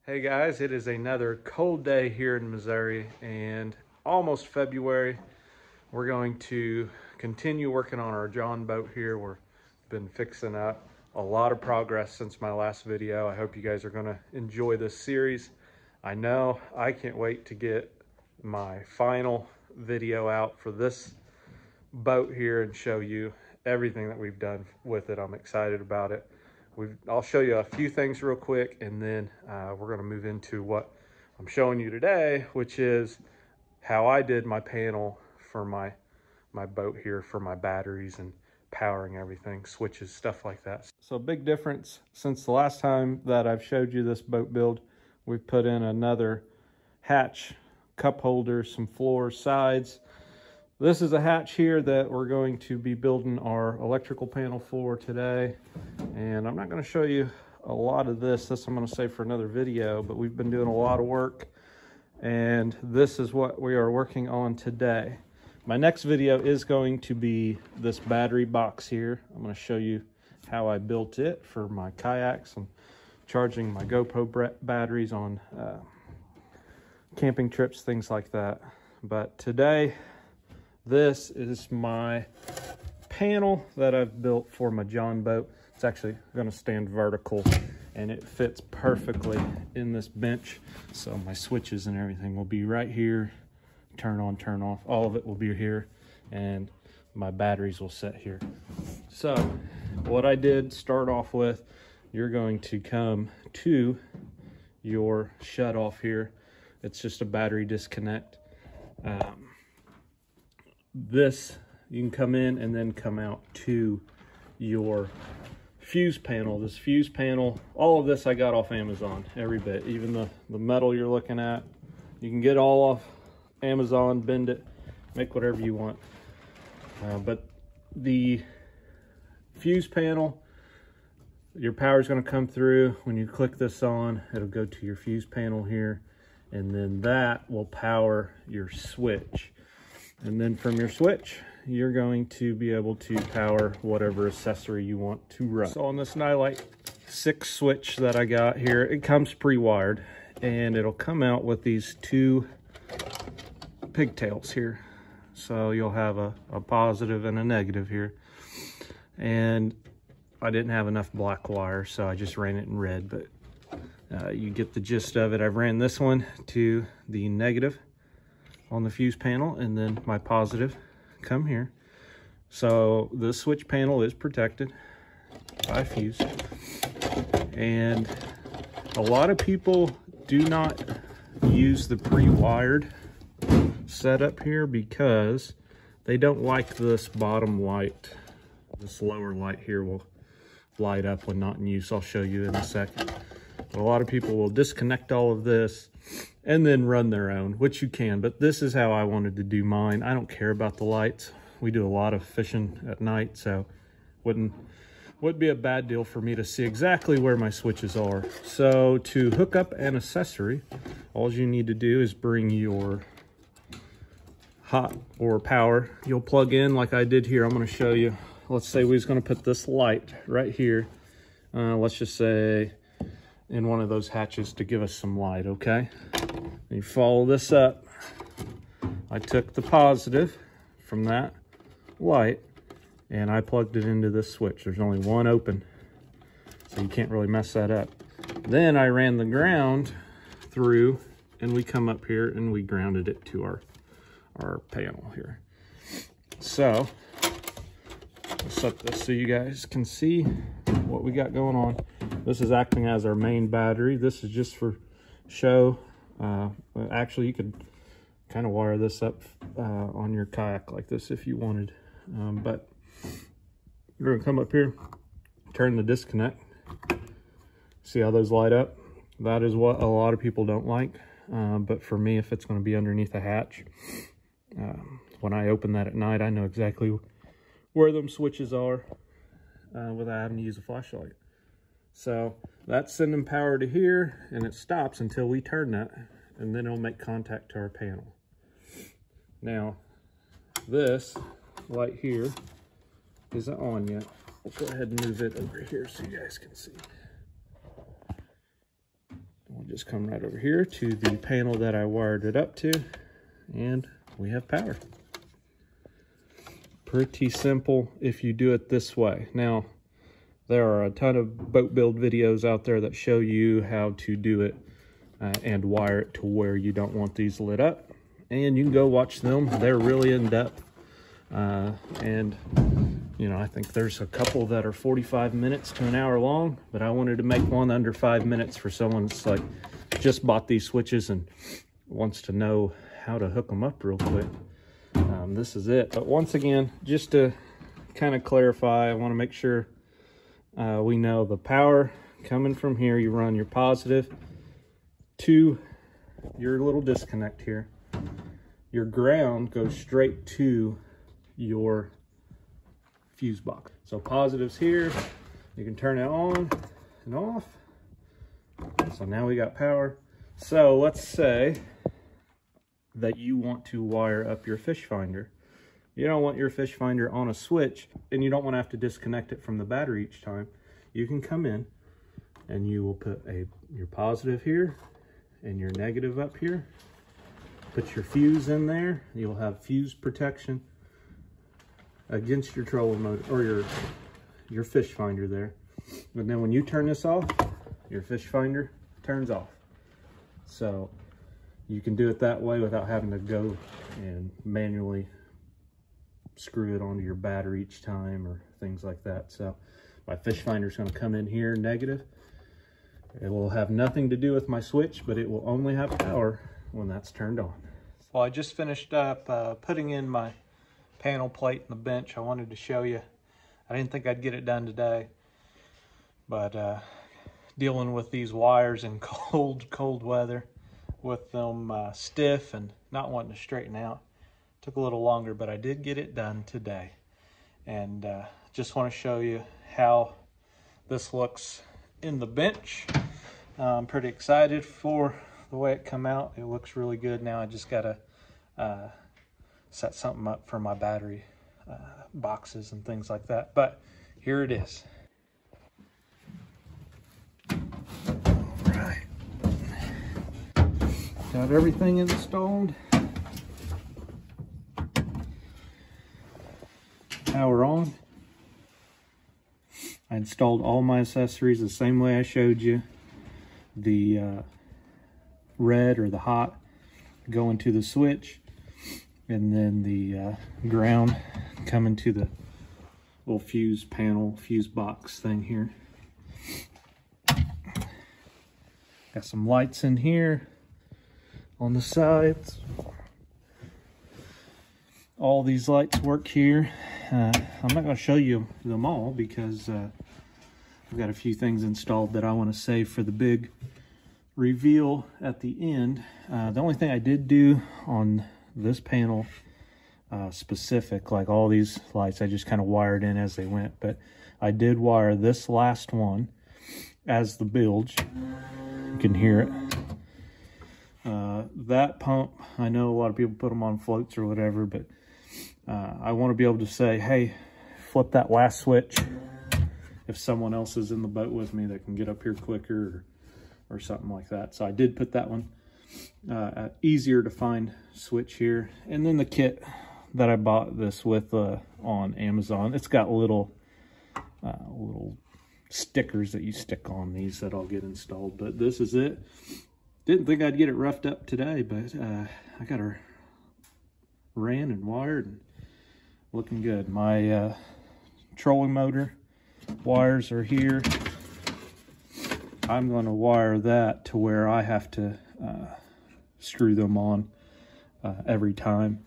Hey guys, it is another cold day here in Missouri and almost February. We're going to continue working on our John boat here. We've been fixing up a lot of progress since my last video. I hope you guys are going to enjoy this series. I know I can't wait to get my final video out for this boat here and show you everything that we've done with it. I'm excited about it. I'll show you a few things real quick, and then we're going to move into what I'm showing you today, which is how I did my panel for my boat here for my batteries and powering everything, switches, stuff like that. So big difference since the last time that I've showed you this boat build. We've put in another hatch, cup holder, some floors, sides. This is a hatch here that we're going to be building our electrical panel for today. And I'm not going to show you a lot of this. I'm going to save for another video, but we've been doing a lot of work. And this is what we are working on today. My next video is going to be this battery box here. I'm going to show you how I built it for my kayaks. I'm charging my GoPro batteries on camping trips, things like that. But today, this is my panel that I've built for my John boat. It's actually going to stand vertical and it fits perfectly in this bench. So my switches and everything will be right here. Turn on, turn off, all of it will be here, and my batteries will sit here. So what I did start off with, you're going to come to your shut off here. It's just a battery disconnect. This, you can come in and then come out to your fuse panel. This fuse panel, all of this I got off Amazon, every bit. Even the metal you're looking at, you can get all off Amazon, bend it, make whatever you want. But the fuse panel, your power is going to come through. When you click this on, it'll go to your fuse panel here, and then that will power your switch. And then from your switch, you're going to be able to power whatever accessory you want to run. So on this Nightlight 6 switch that I got here, it comes pre-wired, and it'll come out with these two pigtails here. So you'll have a positive and a negative here. And I didn't have enough black wire, so I just ran it in red, but you get the gist of it. I've ran this one to the negative on the fuse panel, and then my positive come here. So the switch panel is protected by fuse. And a lot of people do not use the pre-wired setup here because they don't like this bottom light. This lower light here will light up when not in use. I'll show you in a second. But a lot of people will disconnect all of this and then run their own, which you can, but this is how I wanted to do mine. I don't care about the lights. We do a lot of fishing at night, so wouldn't be a bad deal for me to see exactly where my switches are. So to hook up an accessory, all you need to do is bring your hot or power. You'll plug in like I did here. I'm going to show you. Let's say we was going to put this light right here. Let's just say in one of those hatches to give us some light, okay? You follow this up. I took the positive from that light and I plugged it into this switch. There's only one open, so you can't really mess that up. Then I ran the ground through, and we come up here and we grounded it to our panel here. So I'll set this so you guys can see what we got going on. This is acting as our main battery. This is just for show. Actually, you could kind of wire this up on your kayak like this if you wanted. But you're gonna come up here, turn the disconnect. See how those light up? That is what a lot of people don't like. But for me, if it's gonna be underneath a hatch, when I open that at night, I know exactly where them switches are without having to use a flashlight. So that's sending power to here, and it stops until we turn that, and then it'll make contact to our panel. Now, this light here isn't on yet. I'll go ahead and move it over here so you guys can see. We'll just come right over here to the panel that I wired it up to, and we have power. Pretty simple if you do it this way. Now, there are a ton of boat build videos out there that show you how to do it and wire it to where you don't want these lit up. And you can go watch them. They're really in depth. And, you know, I think there's a couple that are 45 minutes to an hour long, but I wanted to make one under 5 minutes for someone that's like just bought these switches and wants to know how to hook them up real quick. This is it. But once again, just to kind of clarify, I want to make sure we know the power coming from here. You run your positive to your little disconnect here. Your ground goes straight to your fuse box. So positive's here. You can turn it on and off. So now we got power. So let's say that you want to wire up your fish finder. You don't want your fish finder on a switch, and you don't want to have to disconnect it from the battery each time. You can come in and you will put your positive here and your negative up here. Put your fuse in there. You'll have fuse protection against your trolling motor or your fish finder there. But then when you turn this off, your fish finder turns off. So you can do it that way without having to go and manually screw it onto your battery each time or things like that. So my fish finder is going to come in here negative. It will have nothing to do with my switch, but it will only have power when that's turned on. Well, I just finished up putting in my panel plate in the bench. I wanted to show you. I didn't think I'd get it done today, but dealing with these wires in cold weather with them stiff and not wanting to straighten out took a little longer, but I did get it done today. And just want to show you how this looks in the bench. I'm pretty excited for the way it come out. It looks really good. Now I just gotta set something up for my battery boxes and things like that, but here it is. All right, got everything installed. Power on. I installed all my accessories the same way I showed you. The red or the hot going to the switch, and then the ground coming to the little fuse panel, fuse box thing here. Got some lights in here on the sides. All these lights work here. I'm not going to show you them all because I've got a few things installed that I want to save for the big reveal at the end. The only thing I did do on this panel specific, like all these lights, I just kind of wired in as they went, but I did wire this last one as the bilge. You can hear it. That pump, I know a lot of people put them on floats or whatever, but I want to be able to say, hey, flip that last switch if someone else is in the boat with me that can get up here quicker or something like that. So I did put that one easier to find switch here. And then the kit that I bought this with on Amazon, it's got little stickers that you stick on these that I'll get installed. But this is it. Didn't think I'd get it roughed up today, but I got her ran and wired and looking good. My trolling motor wires are here. I'm going to wire that to where I have to screw them on every time,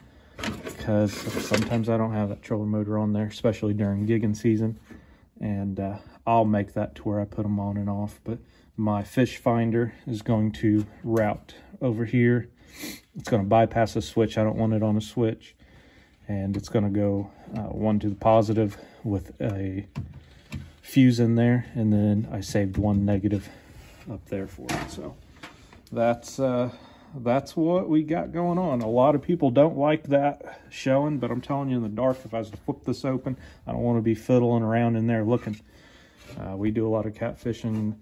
because sometimes I don't have that trolling motor on there, especially during gigging season, and I'll make that to where I put them on and off. But my fish finder is going to route over here. It's going to bypass a switch. I don't want it on a switch. And it's going to go one to the positive with a fuse in there. And then I saved one negative up there for it. So that's what we got going on. A lot of people don't like that showing, but I'm telling you, in the dark, if I was to flip this open, I don't want to be fiddling around in there looking. We do a lot of catfishing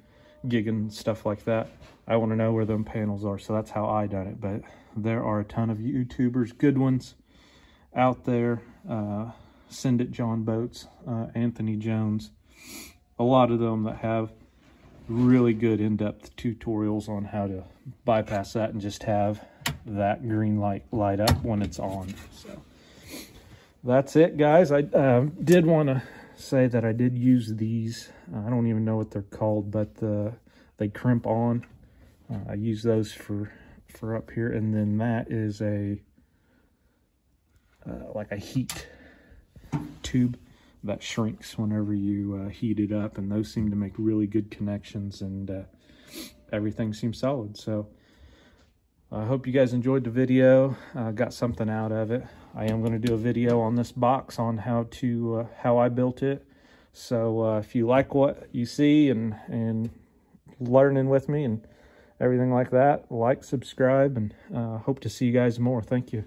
gigging, stuff like that. I want to know where them panels are, so that's how I done it. But there are a ton of YouTubers, good ones out there. Send It John Boats, Anthony Jones, a lot of them that have really good in-depth tutorials on how to bypass that and just have that green light light up when it's on. So that's it, guys. I did want to say that I did use these. I don't even know what they're called, but they crimp on. I use those for up here, and then that is a like a heat tube that shrinks whenever you heat it up, and those seem to make really good connections, and everything seems solid. So I hope you guys enjoyed the video, got something out of it. I am going to do a video on this box on how I built it. So if you like what you see and learning with me and everything like that, like, subscribe, and hope to see you guys more. Thank you.